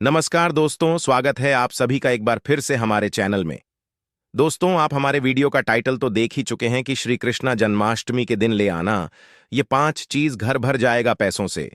नमस्कार दोस्तों, स्वागत है आप सभी का एक बार फिर से हमारे चैनल में। दोस्तों, आप हमारे वीडियो का टाइटल तो देख ही चुके हैं कि श्री कृष्णा जन्माष्टमी के दिन ले आना ये 5 चीज घर भर जाएगा पैसों से।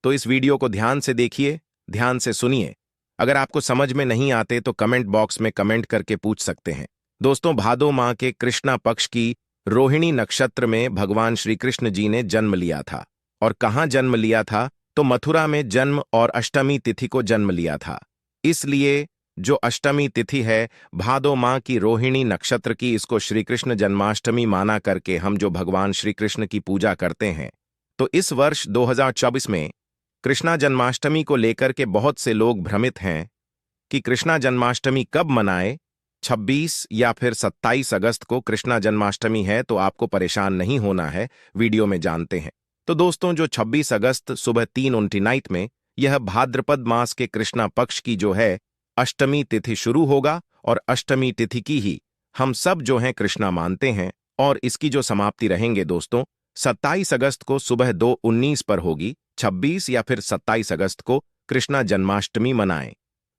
तो इस वीडियो को ध्यान से देखिए, ध्यान से सुनिए। अगर आपको समझ में नहीं आते तो कमेंट बॉक्स में कमेंट करके पूछ सकते हैं। दोस्तों, भादो माह के कृष्णा पक्ष की रोहिणी नक्षत्र में भगवान श्री कृष्ण जी ने जन्म लिया था। और कहाँ जन्म लिया था? तो मथुरा में जन्म और अष्टमी तिथि को जन्म लिया था। इसलिए जो अष्टमी तिथि है भादो माह की रोहिणी नक्षत्र की, इसको श्री कृष्ण जन्माष्टमी माना करके हम जो भगवान श्री कृष्ण की पूजा करते हैं। तो इस वर्ष 2024 में कृष्णा जन्माष्टमी को लेकर के बहुत से लोग भ्रमित हैं कि कृष्णा जन्माष्टमी कब मनाए। 26 या फिर 27 अगस्त को कृष्णा जन्माष्टमी है, तो आपको परेशान नहीं होना है, वीडियो में जानते हैं। तो दोस्तों, जो 26 अगस्त सुबह 3:29 में यह भाद्रपद मास के कृष्णा पक्ष की जो है अष्टमी तिथि शुरू होगा, और अष्टमी तिथि की ही हम सब जो हैं कृष्णा मानते हैं। और इसकी जो समाप्ति रहेंगे दोस्तों 27 अगस्त को सुबह 2:19 पर होगी। 26 या फिर 27 अगस्त को कृष्णा जन्माष्टमी मनाएं।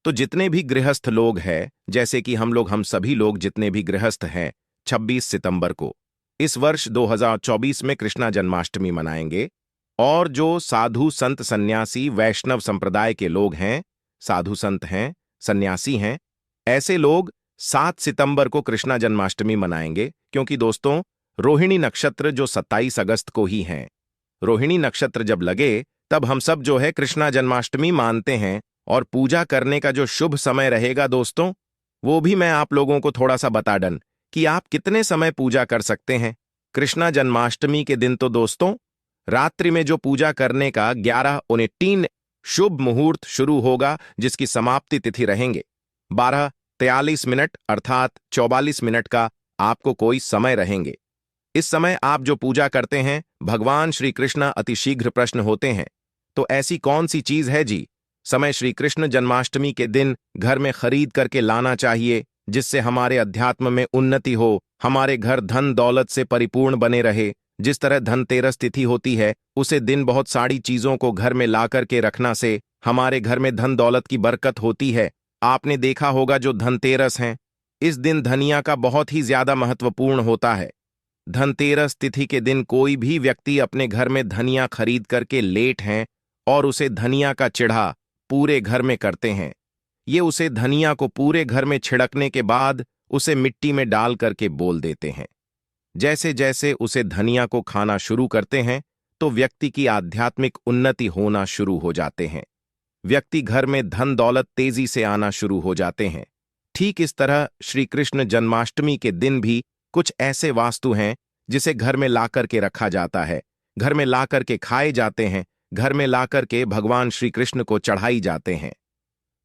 तो जितने भी गृहस्थ लोग हैं, जैसे कि हम सभी लोग जितने भी गृहस्थ हैं, 26 सितंबर को इस वर्ष 2024 में कृष्णा जन्माष्टमी मनाएंगे। और जो साधु संत सन्यासी वैष्णव संप्रदाय के लोग हैं, साधु संत हैं, सन्यासी हैं, ऐसे लोग 7 सितंबर को कृष्णा जन्माष्टमी मनाएंगे। क्योंकि दोस्तों, रोहिणी नक्षत्र जो 27 अगस्त को ही है, रोहिणी नक्षत्र जब लगे तब हम सब जो है कृष्णा जन्माष्टमी मानते हैं। और पूजा करने का जो शुभ समय रहेगा दोस्तों, वो भी मैं आप लोगों को थोड़ा सा बता डन कि आप कितने समय पूजा कर सकते हैं कृष्णा जन्माष्टमी के दिन। तो दोस्तों, रात्रि में जो पूजा करने का 11:19 शुभ मुहूर्त शुरू होगा, जिसकी समाप्ति तिथि रहेंगे 12:43 अर्थात 44 मिनट का आपको कोई समय रहेंगे। इस समय आप जो पूजा करते हैं भगवान श्री कृष्ण अतिशीघ्र प्रश्न होते हैं। तो ऐसी कौन सी चीज है जी समय श्री कृष्ण जन्माष्टमी के दिन घर में खरीद करके लाना चाहिए, जिससे हमारे अध्यात्म में उन्नति हो, हमारे घर धन दौलत से परिपूर्ण बने रहे। जिस तरह धनतेरस तिथि होती है, उसे दिन बहुत सारी चीजों को घर में ला करके रखना से हमारे घर में धन दौलत की बरकत होती है। आपने देखा होगा जो धनतेरस है, इस दिन धनिया का बहुत ही ज्यादा महत्वपूर्ण होता है। धनतेरस तिथि के दिन कोई भी व्यक्ति अपने घर में धनिया खरीद करके लेट हैं और उसे धनिया का चिढ़ा पूरे घर में करते हैं। ये उसे धनिया को पूरे घर में छिड़कने के बाद उसे मिट्टी में डाल करके बोल देते हैं। जैसे जैसे उसे धनिया को खाना शुरू करते हैं तो व्यक्ति की आध्यात्मिक उन्नति होना शुरू हो जाते हैं। व्यक्ति घर में धन दौलत तेजी से आना शुरू हो जाते हैं। ठीक इस तरह श्री कृष्ण जन्माष्टमी के दिन भी कुछ ऐसे वास्तु हैं जिसे घर में ला करके रखा जाता है, घर में ला करके खाए जाते हैं, घर में ला करके भगवान श्री कृष्ण को चढ़ाई जाते हैं।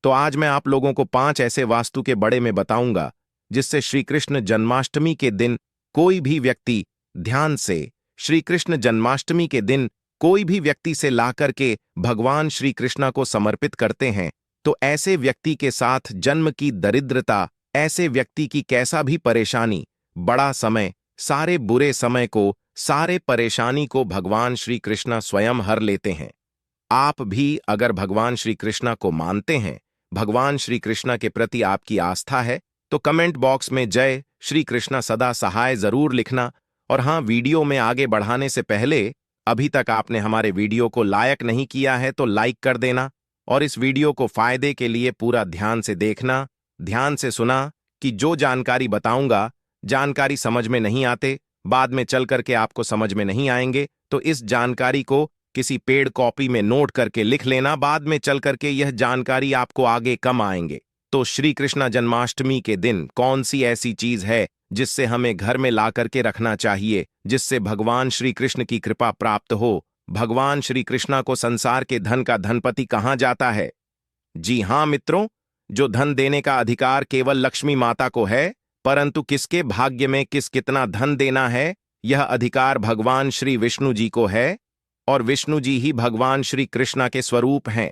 तो आज मैं आप लोगों को 5 ऐसे वास्तु के बड़े में बताऊंगा, जिससे श्री कृष्ण जन्माष्टमी के दिन कोई भी व्यक्ति ध्यान से श्री कृष्ण जन्माष्टमी के दिन कोई भी व्यक्ति से ला करके भगवान श्री कृष्ण को समर्पित करते हैं, तो ऐसे व्यक्ति के साथ जन्म की दरिद्रता, ऐसे व्यक्ति की कैसा भी परेशानी, बड़ा समय, सारे बुरे समय को, सारे परेशानी को भगवान श्री कृष्ण स्वयं हर लेते हैं। आप भी अगर भगवान श्री कृष्ण को मानते हैं, भगवान श्री कृष्ण के प्रति आपकी आस्था है, तो कमेंट बॉक्स में जय श्री कृष्ण सदा सहाय जरूर लिखना। और हाँ, वीडियो में आगे बढ़ाने से पहले अभी तक आपने हमारे वीडियो को लाइक नहीं किया है तो लाइक कर देना, और इस वीडियो को फायदे के लिए पूरा ध्यान से देखना, ध्यान से सुना कि जो जानकारी बताऊंगा, जानकारी समझ में नहीं आते, बाद में चल करके आपको समझ में नहीं आएंगे, तो इस जानकारी को किसी पेड़ कॉपी में नोट करके लिख लेना, बाद में चल करके यह जानकारी आपको आगे कम आएंगे। तो श्री कृष्ण जन्माष्टमी के दिन कौन सी ऐसी चीज है जिससे हमें घर में ला करके रखना चाहिए, जिससे भगवान श्री कृष्ण की कृपा प्राप्त हो। भगवान श्री कृष्ण को संसार के धन का धनपति कहा जाता है। जी हां मित्रों, जो धन देने का अधिकार केवल लक्ष्मी माता को है, परंतु किसके भाग्य में किस कितना धन देना है, यह अधिकार भगवान श्री विष्णु जी को है। और विष्णु जी ही भगवान श्री कृष्ण के स्वरूप हैं।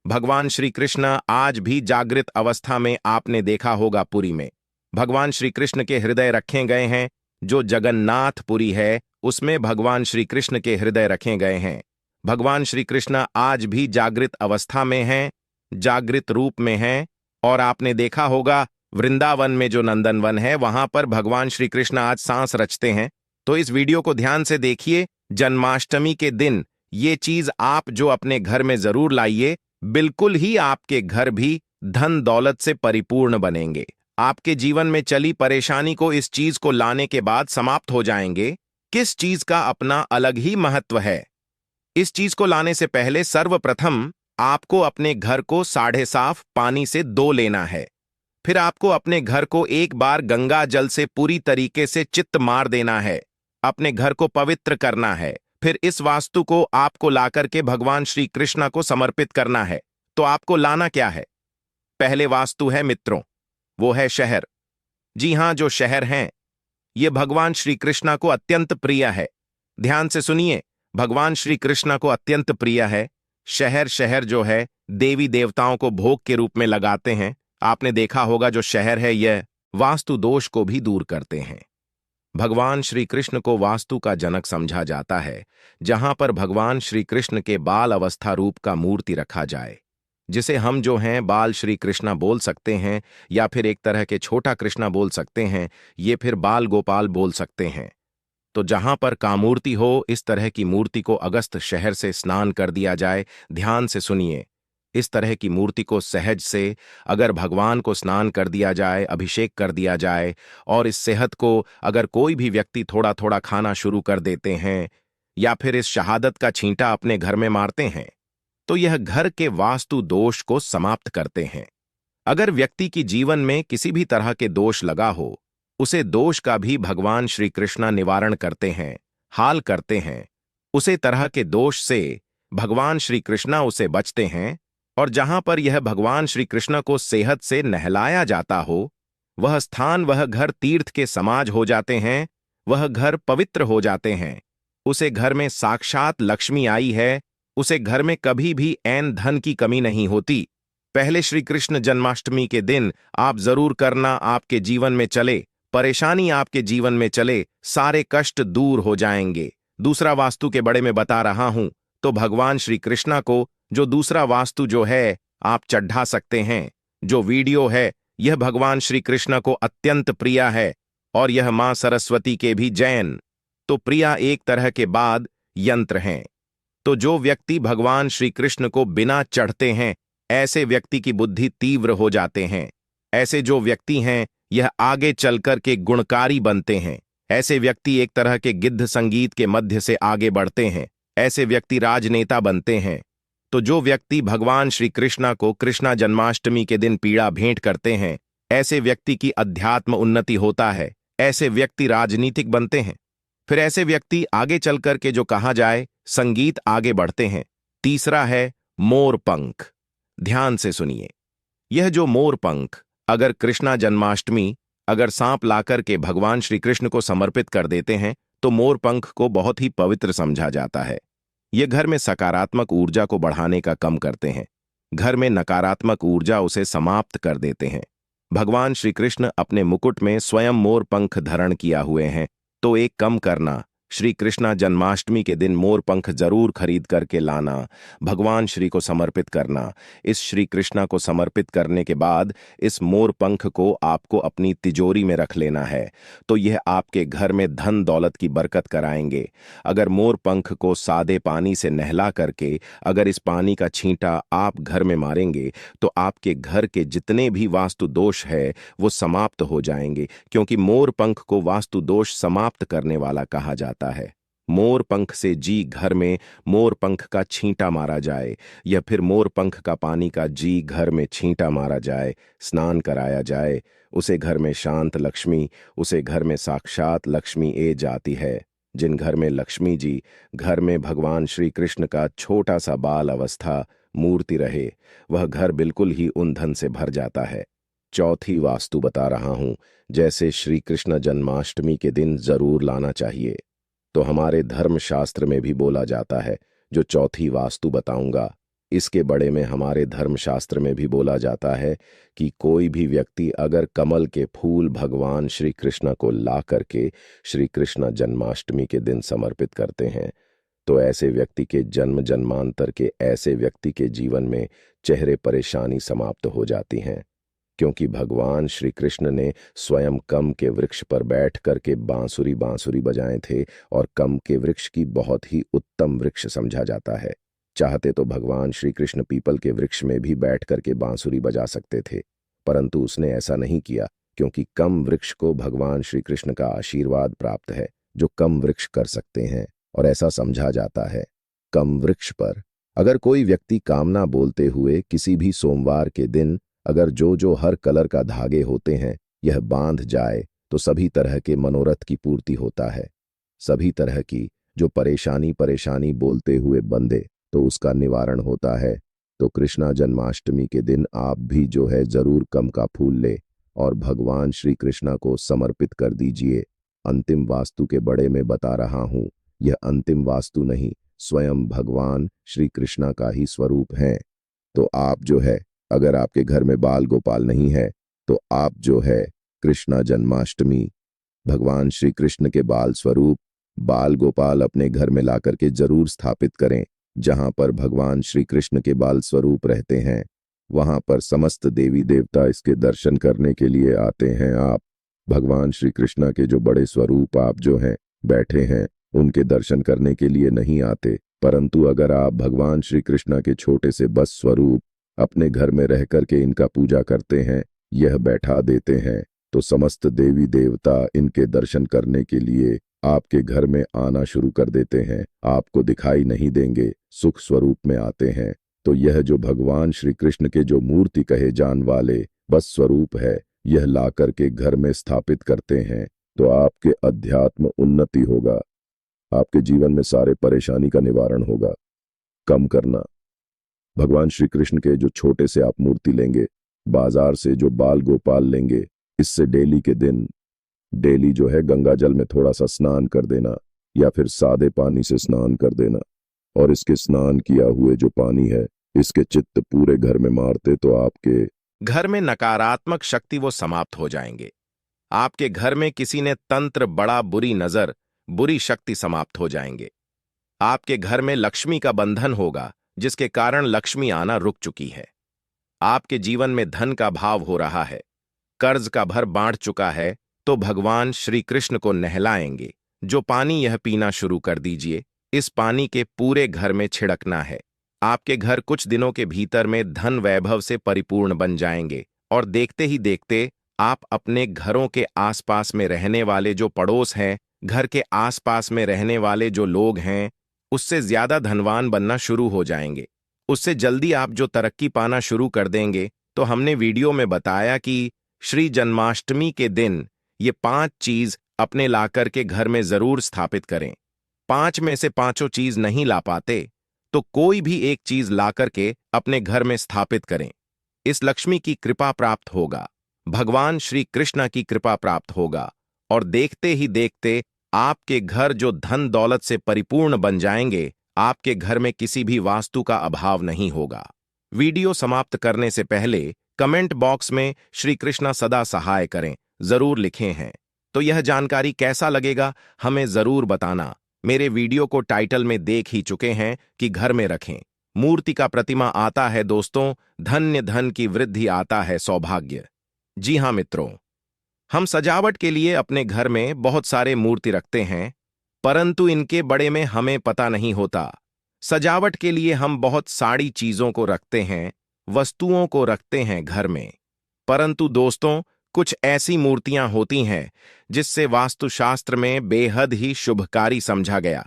भगवान श्री कृष्ण आज भी जागृत अवस्था में आपने देखा होगा पुरी में भगवान श्री कृष्ण के हृदय रखे गए हैं। जो जगन्नाथपुरी है उसमें भगवान श्री कृष्ण के हृदय रखे गए हैं। भगवान श्री कृष्ण आज भी जागृत अवस्था में हैं। जागृत रूप में हैं। और आपने देखा होगा वृंदावन में जो नंदनवन है वहां पर भगवान श्री कृष्ण आज सांस रचते हैं। तो इस वीडियो को ध्यान से देखिए। जन्माष्टमी के दिन ये चीज आप जो अपने घर में जरूर लाइए, बिल्कुल ही आपके घर भी धन दौलत से परिपूर्ण बनेंगे। आपके जीवन में चली परेशानी को इस चीज को लाने के बाद समाप्त हो जाएंगे। किस चीज का अपना अलग ही महत्व है। इस चीज को लाने से पहले सर्वप्रथम आपको अपने घर को साढ़े साफ पानी से धो लेना है। फिर आपको अपने घर को एक बार गंगा जल से पूरी तरीके से चित्त मार देना है। अपने घर को पवित्र करना है। फिर इस वास्तु को आपको लाकर के भगवान श्री कृष्ण को समर्पित करना है। तो आपको लाना क्या है? पहले वास्तु है मित्रों, वो है शहर। जी हां, जो शहर हैं ये भगवान श्री कृष्ण को अत्यंत प्रिय है। ध्यान से सुनिए, भगवान श्री कृष्ण को अत्यंत प्रिय है। शहर जो है देवी देवताओं को भोग के रूप में लगाते हैं। आपने देखा होगा जो शहर है यह वास्तु दोष को भी दूर करते हैं। भगवान श्री कृष्ण को वास्तु का जनक समझा जाता है। जहां पर भगवान श्री कृष्ण के बाल अवस्था रूप का मूर्ति रखा जाए, जिसे हम जो हैं बाल श्री कृष्णा बोल सकते हैं, या फिर एक तरह के छोटा कृष्णा बोल सकते हैं, ये फिर बाल गोपाल बोल सकते हैं। तो जहां पर कामूर्ति हो, इस तरह की मूर्ति को अगस्त शहर से स्नान कर दिया जाए। ध्यान से सुनिए, इस तरह की मूर्ति को सहज से अगर भगवान को स्नान कर दिया जाए, अभिषेक कर दिया जाए, और इस सेहत को अगर कोई भी व्यक्ति थोड़ा थोड़ा खाना शुरू कर देते हैं, या फिर इस शहादत का छींटा अपने घर में मारते हैं, तो यह घर के वास्तु दोष को समाप्त करते हैं। अगर व्यक्ति की जीवन में किसी भी तरह के दोष लगा हो, उसे दोष का भी भगवान श्री कृष्ण निवारण करते हैं, हाल करते हैं। उसे तरह के दोष से भगवान श्री कृष्ण उसे बचते हैं। और जहां पर यह भगवान श्री कृष्ण को सेहत से नहलाया जाता हो, वह स्थान, वह घर तीर्थ के समाज हो जाते हैं। वह घर पवित्र हो जाते हैं। उसे घर में साक्षात लक्ष्मी आई है। उसे घर में कभी भी ऐन धन की कमी नहीं होती। पहले श्री कृष्ण जन्माष्टमी के दिन आप जरूर करना, आपके जीवन में चले, परेशानी आपके जीवन में चले, सारे कष्ट दूर हो जाएंगे। दूसरा वास्तु के बड़े में बता रहा हूं, तो भगवान श्री कृष्ण को जो दूसरा वास्तु जो है आप चढ़ा सकते हैं। जो वीडियो है यह भगवान श्री कृष्ण को अत्यंत प्रिय है, और यह मां सरस्वती के भी जैन तो प्रिया एक तरह के बाद यंत्र हैं। तो जो व्यक्ति भगवान श्री कृष्ण को बिना चढ़ते हैं, ऐसे व्यक्ति की बुद्धि तीव्र हो जाते हैं। ऐसे जो व्यक्ति हैं यह आगे चलकर के गुणकारी बनते हैं। ऐसे व्यक्ति एक तरह के गिद्ध संगीत के मध्य से आगे बढ़ते हैं। ऐसे व्यक्ति राजनेता बनते हैं। तो जो व्यक्ति भगवान श्री कृष्ण को कृष्णा जन्माष्टमी के दिन पीड़ा भेंट करते हैं, ऐसे व्यक्ति की अध्यात्म उन्नति होता है। ऐसे व्यक्ति राजनीतिक बनते हैं। फिर ऐसे व्यक्ति आगे चलकर के जो कहा जाए संगीत आगे बढ़ते हैं। तीसरा है मोर पंख। ध्यान से सुनिए, यह जो मोर पंख अगर कृष्णा जन्माष्टमी अगर सांप लाकर के भगवान श्री कृष्ण को समर्पित कर देते हैं, तो मोर पंख को बहुत ही पवित्र समझा जाता है। ये घर में सकारात्मक ऊर्जा को बढ़ाने का काम करते हैं। घर में नकारात्मक ऊर्जा उसे समाप्त कर देते हैं। भगवान श्री कृष्ण अपने मुकुट में स्वयं मोर पंख धारण किया हुए हैं। तो एक कम करना, श्री कृष्णा जन्माष्टमी के दिन मोर पंख जरूर खरीद करके लाना, भगवान श्री को समर्पित करना। इस श्री कृष्णा को समर्पित करने के बाद इस मोर पंख को आपको अपनी तिजोरी में रख लेना है। तो यह आपके घर में धन दौलत की बरकत कराएंगे। अगर मोर पंख को सादे पानी से नहला करके अगर इस पानी का छींटा आप घर में मारेंगे, तो आपके घर के जितने भी वास्तु दोष है वो समाप्त हो जाएंगे। क्योंकि मोर पंख को वास्तु दोष समाप्त करने वाला कहा जाता है। मोर पंख से जी घर में मोर पंख का छींटा मारा जाए, या फिर मोर पंख का पानी का जी घर में छींटा मारा जाए, स्नान कराया जाए, उसे घर में शांत लक्ष्मी, उसे घर में साक्षात लक्ष्मी ए जाती है। जिन घर में लक्ष्मी जी घर में भगवान श्री कृष्ण का छोटा सा बाल अवस्था मूर्ति रहे, वह घर बिल्कुल ही उन धन से भर जाता है। चौथी वास्तु बता रहा हूं, जैसे श्री कृष्ण जन्माष्टमी के दिन जरूर लाना चाहिए। तो हमारे धर्मशास्त्र में भी बोला जाता है, जो चौथी वास्तु बताऊंगा इसके बड़े में हमारे धर्मशास्त्र में भी बोला जाता है कि कोई भी व्यक्ति अगर कमल के फूल भगवान श्री कृष्ण को ला करके श्री कृष्ण जन्माष्टमी के दिन समर्पित करते हैं, तो ऐसे व्यक्ति के जन्म जन्मांतर के ऐसे व्यक्ति के जीवन में चेहरे परेशानी समाप्त हो जाती हैं, क्योंकि भगवान श्री कृष्ण ने स्वयं कम के वृक्ष पर बैठ करके बांसुरी बांसुरी बजाए थे और कम के वृक्ष की बहुत ही उत्तम वृक्ष समझा जाता है। चाहते तो भगवान श्री कृष्ण पीपल के वृक्ष में भी बैठ करके बांसुरी बजा सकते थे, परंतु उसने ऐसा नहीं किया, क्योंकि कम वृक्ष को भगवान श्री कृष्ण का आशीर्वाद प्राप्त है जो कम वृक्ष कर सकते हैं, और ऐसा समझा जाता है। कम वृक्ष पर अगर कोई व्यक्ति कामना बोलते हुए किसी भी सोमवार के दिन अगर जो हर कलर का धागे होते हैं यह बांध जाए तो सभी तरह के मनोरथ की पूर्ति होता है। सभी तरह की जो परेशानी बोलते हुए बंधे तो उसका निवारण होता है। तो कृष्णा जन्माष्टमी के दिन आप भी जो है जरूर कम का फूल ले और भगवान श्री कृष्णा को समर्पित कर दीजिए। अंतिम वास्तु के बड़े में बता रहा हूं, यह अंतिम वास्तु नहीं, स्वयं भगवान श्री कृष्णा का ही स्वरूप है। तो आप जो है अगर आपके घर में बाल गोपाल नहीं है तो आप जो है कृष्णा जन्माष्टमी भगवान श्री कृष्ण के बाल स्वरूप बाल गोपाल अपने घर में लाकर के जरूर स्थापित करें। जहां पर भगवान श्री कृष्ण के बाल स्वरूप रहते हैं वहां पर समस्त देवी देवता इसके दर्शन करने के लिए आते हैं। आप भगवान श्री कृष्ण के जो बड़े स्वरूप आप जो हैं बैठे हैं उनके दर्शन करने के लिए नहीं आते, परंतु अगर आप भगवान श्री कृष्ण के छोटे से बस स्वरूप अपने घर में रह करके इनका पूजा करते हैं, यह बैठा देते हैं, तो समस्त देवी देवता इनके दर्शन करने के लिए आपके घर में आना शुरू कर देते हैं। आपको दिखाई नहीं देंगे, सुख स्वरूप में आते हैं। तो यह जो भगवान श्री कृष्ण के जो मूर्ति कहे जान वाले बस स्वरूप है, यह ला करके घर में स्थापित करते हैं तो आपके अध्यात्म उन्नति होगा, आपके जीवन में सारे परेशानी का निवारण होगा। कम करना, भगवान श्री कृष्ण के जो छोटे से आप मूर्ति लेंगे, बाजार से जो बाल गोपाल लेंगे, इससे डेली के दिन डेली जो है गंगा जल में थोड़ा सा स्नान कर देना या फिर सादे पानी से स्नान कर देना, और इसके स्नान किया हुए जो पानी है इसके चित्त पूरे घर में मारते तो आपके घर में नकारात्मक शक्ति वो समाप्त हो जाएंगे। आपके घर में किसी ने तंत्र बड़ा बुरी नजर बुरी शक्ति समाप्त हो जाएंगे। आपके घर में लक्ष्मी का बंधन होगा जिसके कारण लक्ष्मी आना रुक चुकी है। आपके जीवन में धन का भाव हो रहा है, कर्ज का भर बांट चुका है, तो भगवान श्री कृष्ण को नहलाएंगे। जो पानी यह पीना शुरू कर दीजिए, इस पानी के पूरे घर में छिड़कना है। आपके घर कुछ दिनों के भीतर में धन वैभव से परिपूर्ण बन जाएंगे और देखते ही देखते आप अपने घरों के आसपास में रहने वाले जो पड़ोस हैं, घर के आसपास में रहने वाले जो लोग हैं, उससे ज्यादा धनवान बनना शुरू हो जाएंगे। उससे जल्दी आप जो तरक्की पाना शुरू कर देंगे। तो हमने वीडियो में बताया कि श्री जन्माष्टमी के दिन ये 5 चीज अपने लाकर के घर में जरूर स्थापित करें। 5 में से पांचों चीज नहीं ला पाते तो कोई भी एक चीज ला करके अपने घर में स्थापित करें। इस लक्ष्मी की कृपा प्राप्त होगा, भगवान श्री कृष्ण की कृपा प्राप्त होगा और देखते ही देखते आपके घर जो धन दौलत से परिपूर्ण बन जाएंगे। आपके घर में किसी भी वास्तु का अभाव नहीं होगा। वीडियो समाप्त करने से पहले कमेंट बॉक्स में श्री कृष्णा सदा सहाय करें जरूर लिखे हैं। तो यह जानकारी कैसा लगेगा हमें जरूर बताना। मेरे वीडियो को टाइटल में देख ही चुके हैं कि घर में रखें। मूर्ति का प्रतिमा आता है दोस्तों, धन्य धन की वृद्धि आता है सौभाग्य। जी हाँ मित्रों, हम सजावट के लिए अपने घर में बहुत सारे मूर्ति रखते हैं, परंतु इनके बड़े में हमें पता नहीं होता। सजावट के लिए हम बहुत सारी चीजों को रखते हैं, वस्तुओं को रखते हैं घर में, परंतु दोस्तों कुछ ऐसी मूर्तियां होती हैं जिससे वास्तुशास्त्र में बेहद ही शुभकारी समझा गया।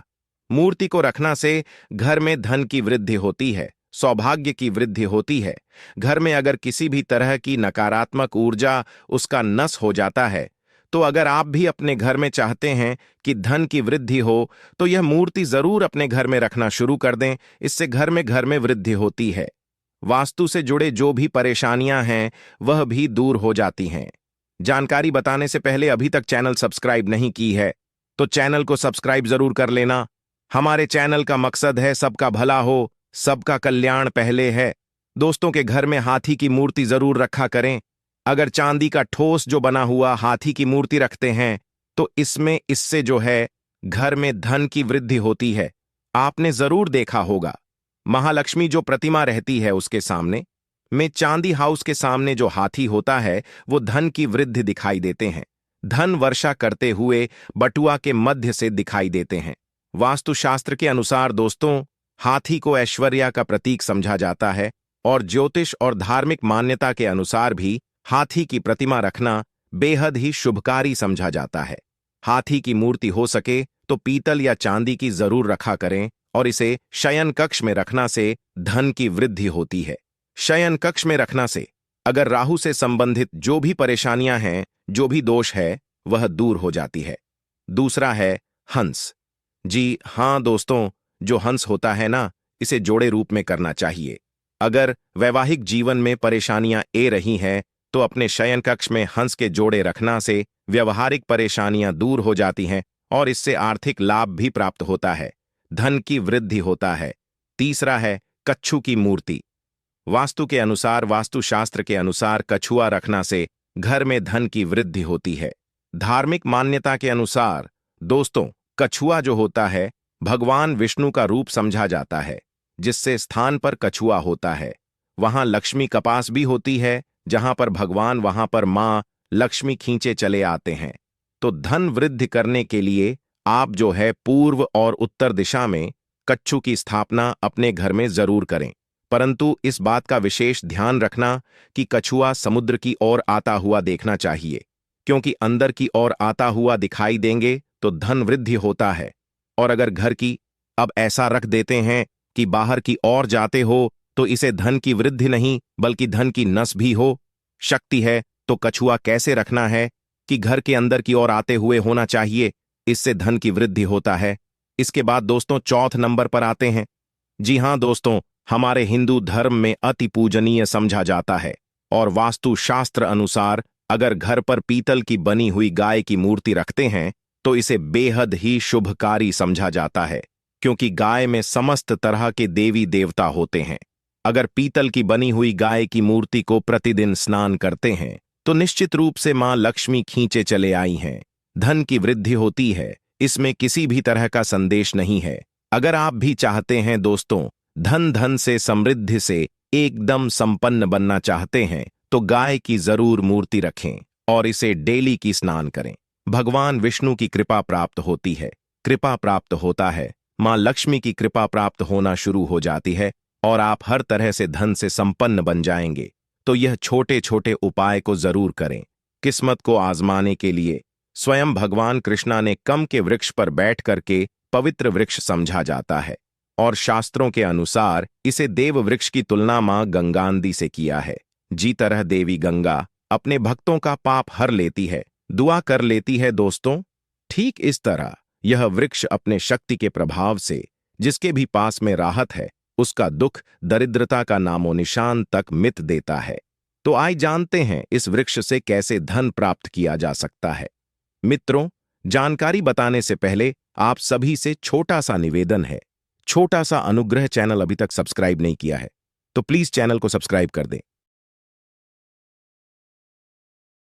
मूर्ति को रखना से घर में धन की वृद्धि होती है, सौभाग्य की वृद्धि होती है। घर में अगर किसी भी तरह की नकारात्मक ऊर्जा उसका नस हो जाता है, तो अगर आप भी अपने घर में चाहते हैं कि धन की वृद्धि हो तो यह मूर्ति जरूर अपने घर में रखना शुरू कर दें। इससे घर में वृद्धि होती है। वास्तु से जुड़े जो भी परेशानियां हैं वह भी दूर हो जाती हैं। जानकारी बताने से पहले अभी तक चैनल सब्सक्राइब नहीं की है तो चैनल को सब्सक्राइब जरूर कर लेना। हमारे चैनल का मकसद है सबका भला हो, सबका कल्याण पहले है। दोस्तों के घर में हाथी की मूर्ति जरूर रखा करें। अगर चांदी का ठोस जो बना हुआ हाथी की मूर्ति रखते हैं तो इससे जो है घर में धन की वृद्धि होती है आपने जरूर देखा होगा, महालक्ष्मी जो प्रतिमा रहती है उसके सामने में चांदी हाउस के सामने जो हाथी होता है वो धन की वृद्धि दिखाई देते हैं। धन वर्षा करते हुए बटुआ के मध्य से दिखाई देते हैं। वास्तुशास्त्र के अनुसार दोस्तों, हाथी को ऐश्वर्य का प्रतीक समझा जाता है और ज्योतिष और धार्मिक मान्यता के अनुसार भी हाथी की प्रतिमा रखना बेहद ही शुभकारी समझा जाता है। हाथी की मूर्ति हो सके तो पीतल या चांदी की जरूर रखा करें और इसे शयन कक्ष में रखना से धन की वृद्धि होती है। शयन कक्ष में रखना से अगर राहु से संबंधित जो भी परेशानियां हैं, जो भी दोष है, वह दूर हो जाती है। दूसरा है हंस। जी हां दोस्तों, जो हंस होता है ना, इसे जोड़े रूप में करना चाहिए। अगर वैवाहिक जीवन में परेशानियां ए रही हैं तो अपने शयन कक्ष में हंस के जोड़े रखना से व्यवहारिक परेशानियां दूर हो जाती हैं और इससे आर्थिक लाभ भी प्राप्त होता है, धन की वृद्धि होता है। तीसरा है कच्छू की मूर्ति। वास्तु के अनुसार, वास्तुशास्त्र के अनुसार कछुआ रखना से घर में धन की वृद्धि होती है। धार्मिक मान्यता के अनुसार दोस्तों, कछुआ जो होता है भगवान विष्णु का रूप समझा जाता है। जिससे स्थान पर कछुआ होता है वहां लक्ष्मी कपास भी होती है, जहां पर भगवान वहां पर मां लक्ष्मी खींचे चले आते हैं। तो धन वृद्धि करने के लिए आप जो है पूर्व और उत्तर दिशा में कच्छू की स्थापना अपने घर में जरूर करें, परंतु इस बात का विशेष ध्यान रखना कि कछुआ समुद्र की ओर आता हुआ देखना चाहिए, क्योंकि अंदर की ओर आता हुआ दिखाई देंगे तो धन वृद्धि होता है। और अगर घर की अब ऐसा रख देते हैं कि बाहर की ओर जाते हो तो इसे धन की वृद्धि नहीं बल्कि धन की नस भी हो शक्ति है, तो कछुआ कैसे रखना है कि घर के अंदर की ओर आते हुए होना चाहिए, इससे धन की वृद्धि होता है। इसके बाद दोस्तों चौथ नंबर पर आते हैं। जी हां दोस्तों, हमारे हिंदू धर्म में अति पूजनीय समझा जाता है और वास्तु शास्त्र अनुसार अगर घर पर पीतल की बनी हुई गाय की मूर्ति रखते हैं तो इसे बेहद ही शुभकारी समझा जाता है, क्योंकि गाय में समस्त तरह के देवी देवता होते हैं। अगर पीतल की बनी हुई गाय की मूर्ति को प्रतिदिन स्नान करते हैं तो निश्चित रूप से मां लक्ष्मी खींचे चले आई हैं, धन की वृद्धि होती है। इसमें किसी भी तरह का संदेश नहीं है। अगर आप भी चाहते हैं दोस्तों धन से समृद्धि से एकदम संपन्न बनना चाहते हैं तो गाय की जरूर मूर्ति रखें और इसे डेली की स्नान करें। भगवान विष्णु की कृपा प्राप्त होती है, कृपा प्राप्त होता है, मां लक्ष्मी की कृपा प्राप्त होना शुरू हो जाती है और आप हर तरह से धन से संपन्न बन जाएंगे। तो यह छोटे छोटे उपाय को जरूर करें। किस्मत को आजमाने के लिए स्वयं भगवान कृष्णा ने कम के वृक्ष पर बैठ करके पवित्र वृक्ष समझा जाता है और शास्त्रों के अनुसार इसे देव वृक्ष की तुलना मां गंगानदी से किया है। जी तरह देवी गंगा अपने भक्तों का पाप हर लेती है, दुआ कर लेती है दोस्तों, ठीक इस तरह यह वृक्ष अपने शक्ति के प्रभाव से जिसके भी पास में राहत है उसका दुख दरिद्रता का नामो निशान तक मिट देता है। तो आइए जानते हैं इस वृक्ष से कैसे धन प्राप्त किया जा सकता है। मित्रों, जानकारी बताने से पहले आप सभी से छोटा सा निवेदन है, छोटा सा अनुग्रह। चैनल अभी तक सब्सक्राइब नहीं किया है तो प्लीज चैनल को सब्सक्राइब कर दें